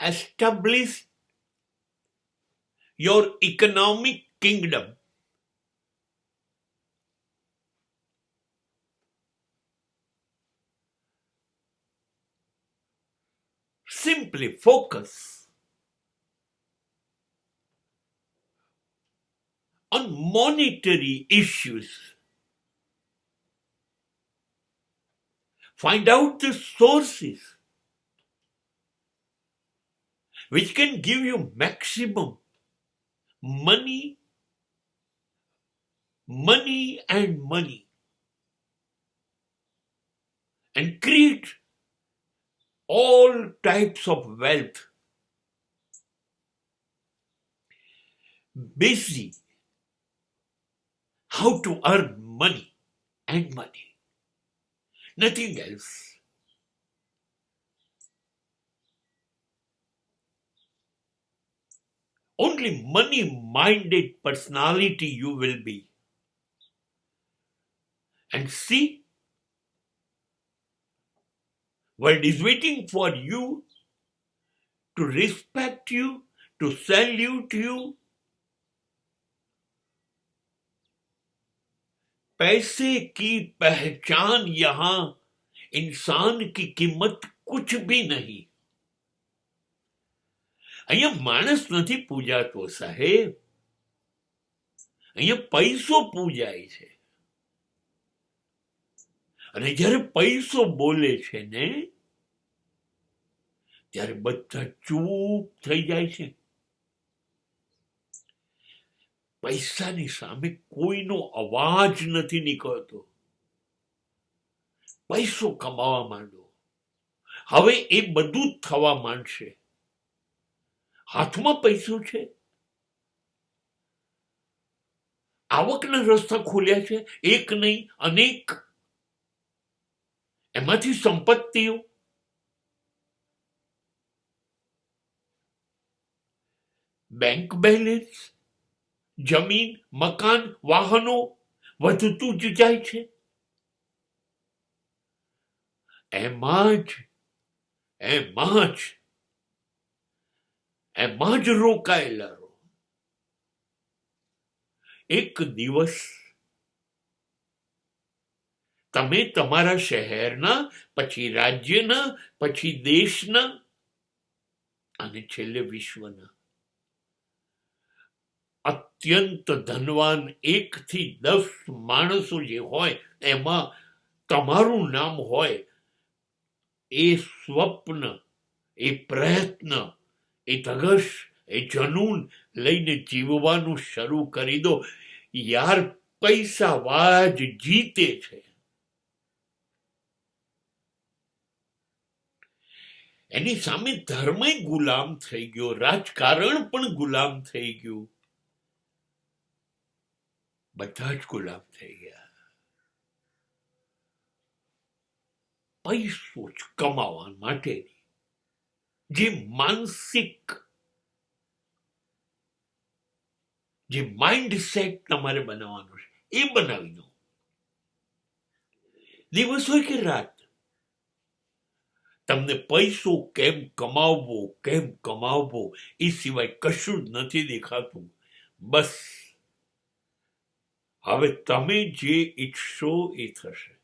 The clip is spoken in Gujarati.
establish your economic kingdom. Simply focus on monetary issues. Find out the sources which can give you maximum money and money, and create all types of wealth. Busy how to earn money and money, nothing else. Only money-minded personality you will be. And see, world is waiting for you to respect you, to salute you. पैसे की पहचान यहां इंसान की कीमत कुछ भी नहीं. અહીંયા માણસ નથી પૂજાતો સાહેબ, અહીંયા પૈસો પૂજાય છે. અને જ્યારે પૈસો બોલે છે ને ત્યારે બધા ચૂપ થઈ જાય છે. પૈસાની સામે કોઈનો અવાજ નથી નીકળતો. પૈસો કમાવા માંડો, હવે એ બધું જ થવા માંડશે. હાથમાં પૈસો છે, આવકના રસ્તા ખોલ્યા છે, એક નહીં અનેક. એમાંથી સંપત્તિઓ, બેંક બેલેન્સ, જમીન, મકાન, વાહનો વધતું જ જાય છે. એમાં જ રોકાયેલા રહો. એક દિવસ તમે તમારા શહેરના, પછી રાજ્યના, પછી દેશના અને છેલ્લે વિશ્વના અત્યંત ધનવાન 1 થી 10 માણસો જે હોય એમાં તમારું નામ હોય. એ સ્વપ્ન, એ પ્રયત્ન, એ ધગશ, એ જનૂન લઈને જીવવાનું શરૂ કરી દો. યાર, પૈસાવાજ જીતે છે. એની સામે ધર્મય ગુલામ થઈ ગયો, રાજકારણ પણ ગુલામ થઈ ગયું, બધા જ ગુલામ થઈ ગયા. પૈસો જ કમાવા માટેની જે માનસિક, જે માઇન્ડસેટ તમારે બનાવવાનું છે એ બનાવી દો. દિવસ હોય કે રાત, તમને પૈસો કેમ કમાવવો એ સિવાય કશું જ નથી દેખાતું. બસ હવે તમે જે ઈચ્છશો એ થશે.